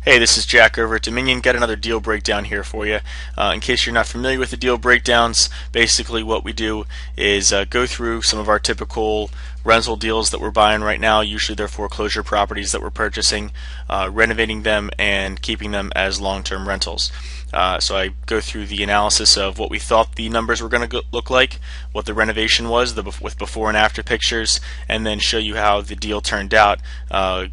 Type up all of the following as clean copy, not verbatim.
Hey, this is Jack over at Dominion. Got another deal breakdown here for you. In case you're not familiar with the deal breakdowns, basically what we do is go through some of our typical rental deals that we're buying right now. Usually they're foreclosure properties that we're purchasing, renovating them, and keeping them as long-term rentals. So I go through the analysis of what we thought the numbers were going to look like, what the renovation was with before and after pictures, and then show you how the deal turned out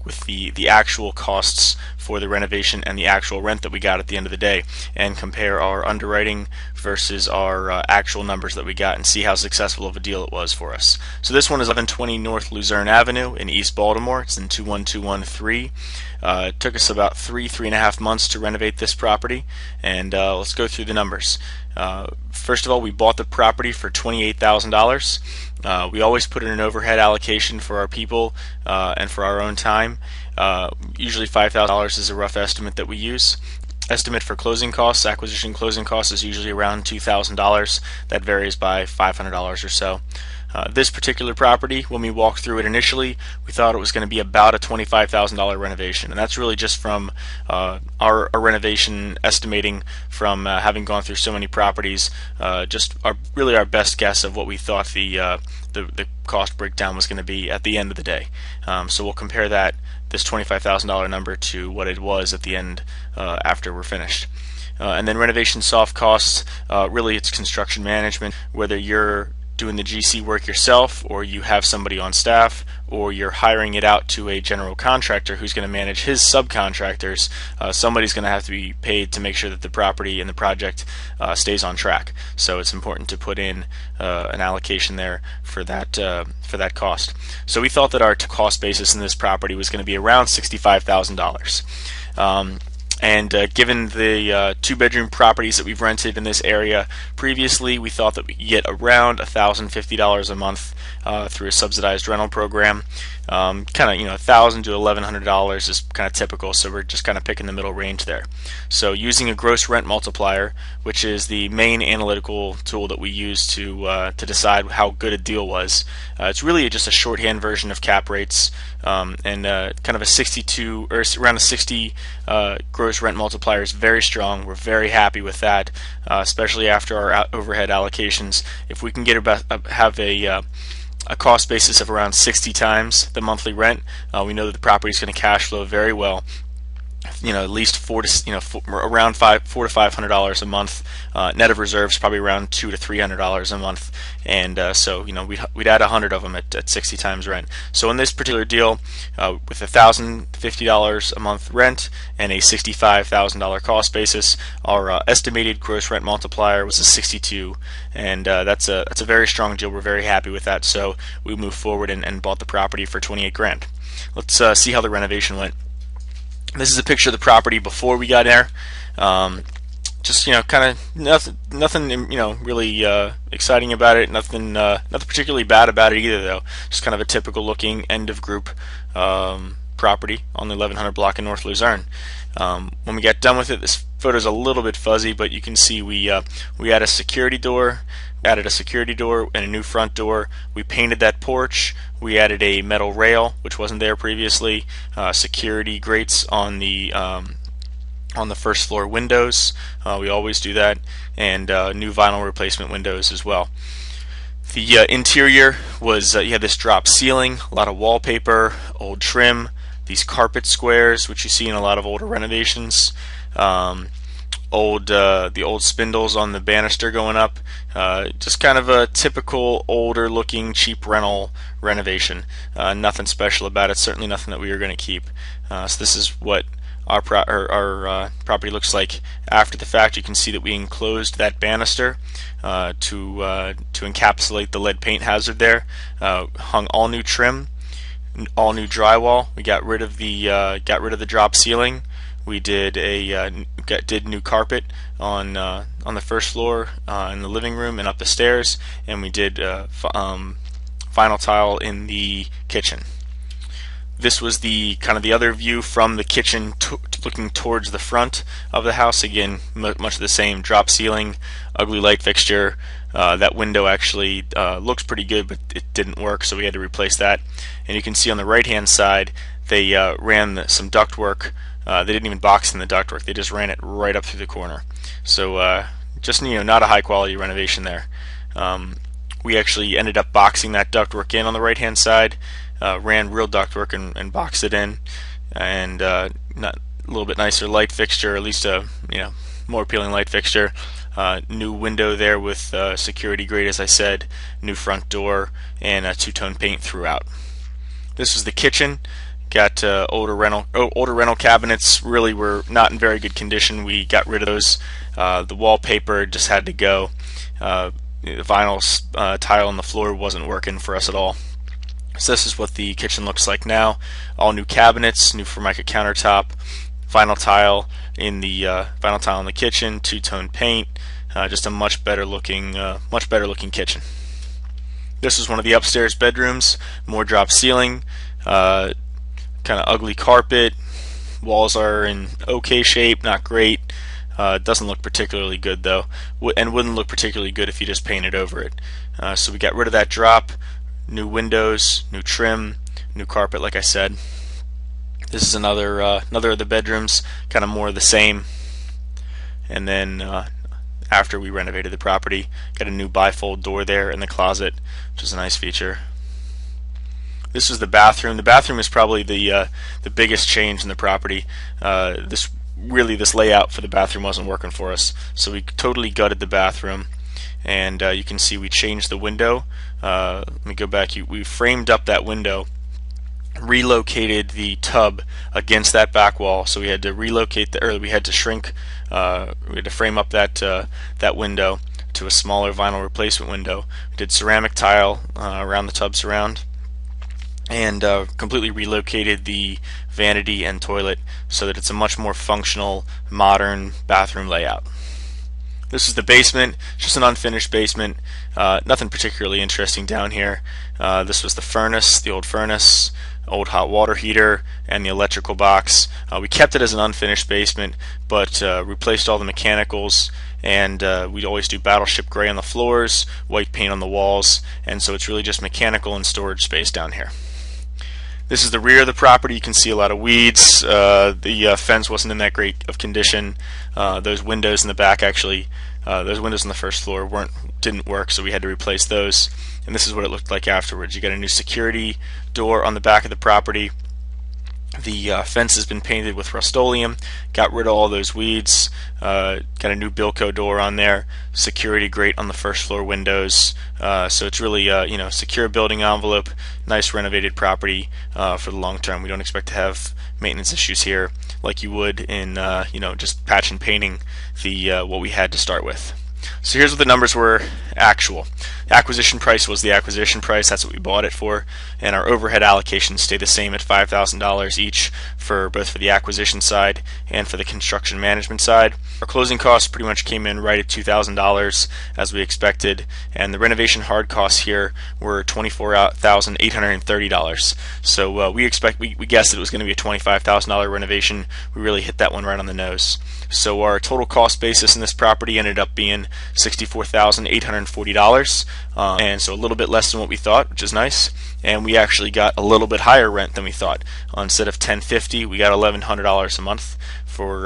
with the actual costs for the renovation and the actual rent that we got at the end of the day, and compare our underwriting versus our actual numbers that we got and see how successful of a deal it was for us. So this one is 1120 North Luzerne Avenue in East Baltimore. It's in 21213. It took us about three and a half months to renovate this property, and let's go through the numbers. First of all, we bought the property for $28,000. We always put in an overhead allocation for our people and for our own time. Usually $5,000 is a rough estimate that we use. Estimate for closing costs, acquisition closing costs, is usually around $2,000. That varies by $500 or so. This particular property, when we walked through it initially, we thought it was going to be about a $25,000 renovation, and that's really just from our renovation estimating from having gone through so many properties. Just really our best guess of what we thought the cost breakdown was going to be at the end of the day. So we'll compare this $25,000 number to what it was at the end after we're finished. And then renovation soft costs, really it's construction management, whether you're doing the GC work yourself, or you have somebody on staff, or you're hiring it out to a general contractor who's going to manage his subcontractors. Somebody's going to have to be paid to make sure that the property and the project stays on track. So it's important to put in an allocation there for that cost. So we thought that our cost basis in this property was going to be around $65,000. And given the two-bedroom properties that we've rented in this area previously, we thought that we could get around $1,050 a month through a subsidized rental program. Kind of, $1,000 to $1,100 is kind of typical, so we're just kind of picking the middle range there. So using a gross rent multiplier, which is the main analytical tool that we use to decide how good a deal was, it's really just a shorthand version of cap rates, and kind of a 62 or around a 60 gross rent multiplier is very strong. We're very happy with that, especially after our overhead allocations. If we can have a cost basis of around 60 times the monthly rent, we know that the property is going to cash flow very well. At least around $400 to $500 a month. Net of reserves, probably around $200 to $300 a month, and so we'd add 100 of them at 60 times rent. So in this particular deal, with $1,050 a month rent and a $65,000 cost basis, our estimated gross rent multiplier was a 62, and that's a very strong deal. We're very happy with that. So we moved forward and bought the property for 28 grand. Let's see how the renovation went. This is a picture of the property before we got there. Just kind of nothing really exciting about it. Nothing particularly bad about it either, though. Just kind of a typical looking end of group property on the 1100 block in North Luzerne. When we got done with it, this photo's a little bit fuzzy, but you can see we added a security door. Added a security door and a new front door. We painted that porch. We added a metal rail, which wasn't there previously. Security grates on the first floor windows. We always do that, and new vinyl replacement windows as well. The interior was you had this drop ceiling, a lot of wallpaper, old trim, these carpet squares, which you see in a lot of older renovations. The old spindles on the banister going up, just kind of a typical older looking cheap rental renovation. Nothing special about it, certainly nothing that we are going to keep. So this is what our property looks like after the fact. You can see that we enclosed that banister to encapsulate the lead paint hazard there. Hung all new trim, all new drywall. We got rid of the drop ceiling. We did did new carpet on the first floor in the living room and up the stairs, and we did final tile in the kitchen. This was the other view from the kitchen looking towards the front of the house. Again, much the same. Drop ceiling, ugly light fixture. That window actually looks pretty good, but it didn't work, so we had to replace that. And you can see on the right hand side they ran some ductwork They didn't even box in the ductwork; they just ran it right up through the corner. So just not a high quality renovation there. We actually ended up boxing that ductwork in on the right hand side, ran real ductwork and boxed it in, and not a little bit nicer light fixture, at least a more appealing light fixture. New window there with security grate, as I said, new front door, and two-tone paint throughout. This was the kitchen. Got older rental cabinets. Really were not in very good condition. We got rid of those. The wallpaper just had to go. The vinyl tile on the floor wasn't working for us at all. So this is what the kitchen looks like now. All new cabinets, new Formica countertop, vinyl tile in the kitchen, two-tone paint. Just a much better looking kitchen. This was one of the upstairs bedrooms. More drop ceiling, kind of ugly carpet. Walls are in okay shape, not great. Doesn't look particularly good though, and wouldn't look particularly good if you just painted over it. So we got rid of that drop. New windows, new trim, new carpet, like I said. This is another of the bedrooms, kind of more of the same. And then after we renovated the property, got a new bifold door there in the closet, which is a nice feature. This was the bathroom. The bathroom is probably the biggest change in the property. This layout for the bathroom wasn't working for us, so we totally gutted the bathroom. And you can see we changed the window. Let me go back. We framed up that window, relocated the tub against that back wall, so we had to relocate we had to shrink, we had to frame up that window to a smaller vinyl replacement window. We did ceramic tile around the tub surround, and completely relocated the vanity and toilet so that it's a much more functional, modern bathroom layout. This is the basement, just an unfinished basement. Nothing particularly interesting down here. This was the furnace, the old furnace, old hot water heater, and the electrical box. We kept it as an unfinished basement, but replaced all the mechanicals, and we'd always do battleship gray on the floors, white paint on the walls, and so it's really just mechanical and storage space down here. This is the rear of the property. You can see a lot of weeds. The fence wasn't in that great of condition. Those windows in the back those windows on the first floor didn't work, so we had to replace those. And this is what it looked like afterwards. You got a new security door on the back of the property. The fence has been painted with Rust-Oleum. Got rid of all those weeds. Got a new Bilco door on there. Security grate on the first floor windows. So it's really secure building envelope. Nice renovated property for the long term. We don't expect to have maintenance issues here like you would in just patch and painting what we had to start with. So here's what the numbers were actual. The acquisition price was the acquisition price. That's what we bought it for. And our overhead allocations stay the same at $5,000 each for both for the acquisition side and for the construction management side. Our closing costs pretty much came in right at $2,000 as we expected, and the renovation hard costs here were $24,830. So we guessed that it was going to be a $25,000 renovation. We really hit that one right on the nose. So our total cost basis in this property ended up being $64,840, and so a little bit less than what we thought, which is nice. And we actually got a little bit higher rent than we thought. Instead of $1,050, we got $1,100 a month for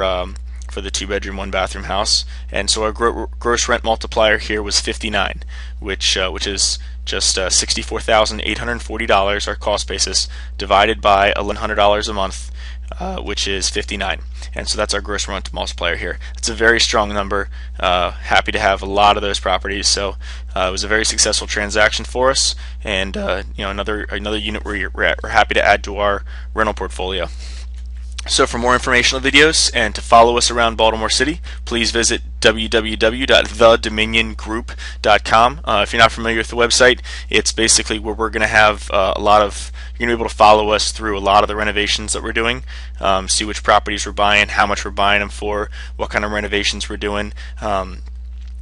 the 2-bedroom, 1-bathroom house. And so our gross rent multiplier here was 59, which is just $64,840, our cost basis, divided by $1,100 a month, which is 59. And so that's our gross rent multiplier here. It's a very strong number. Happy to have a lot of those properties. So it was a very successful transaction for us, and another unit we're happy to add to our rental portfolio. So for more informational videos and to follow us around Baltimore City, please visit www.thedominiongroup.com. If you're not familiar with the website, it's basically where we're going to have you're going to be able to follow us through a lot of the renovations that we're doing, see which properties we're buying, how much we're buying them for, what kind of renovations we're doing.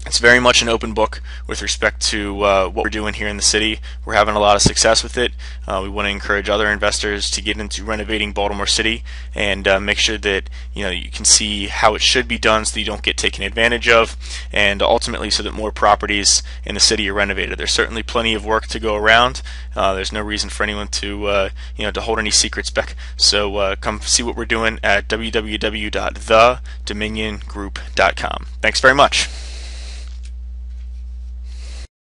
It's very much an open book with respect to what we're doing here in the city. We're having a lot of success with it. We want to encourage other investors to get into renovating Baltimore City and make sure that you can see how it should be done, so that you don't get taken advantage of, and ultimately so that more properties in the city are renovated. There's certainly plenty of work to go around. There's no reason for anyone to to hold any secrets back. So come see what we're doing at www.thedominiongroup.com. Thanks very much.